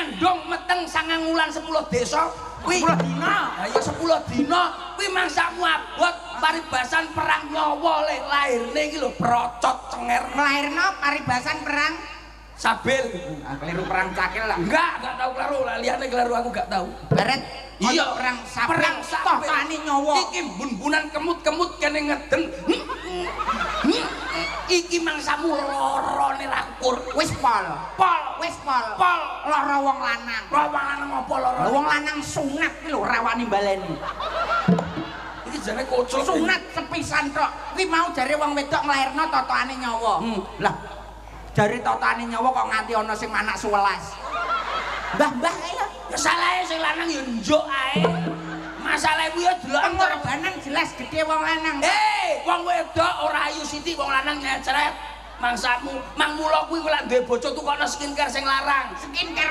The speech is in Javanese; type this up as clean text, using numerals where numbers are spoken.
ngandung meteng 9 wulan 10 desa kuwi 10 dina. Ha ya 10 dina kuwi mangsamu abot paribasan perang nyawa le lahirne iki lho procot cenger Lairno paribasan perang sabil. keliru perang cakil lah. Enggak tahu keliru lah, liyane keliru aku gak tahu. Baret Iya, perang sabil. perang sabil. Totane nyawa. Iki bun-bunan kemut-kemut kene ngeden. Iki mangsamu lorone rakur. Wis pol. Wis pol. Pol. Lara wong lanang. Wong lanang apa loro? Wong lanang sunat ki lho rawani baleni. Iki jane kocok. Sunat sepisan tok. Kuwi mau jare wong wedok nglairno totoane nyawa. Lah jare totoane nyawa kok nganti ana sing anak 11. Mbah-mbah ayo. Ya salahe sing lanang ya njuk ae. Masalah kuwi ya delok Pengorbanan jelas gede wong lanang. wong wedok ora ayu sithik, wong lanang nyecret. Mangsamu, mang mula kuwi lak duwe bojo tukokno skincare sing larang. Skincare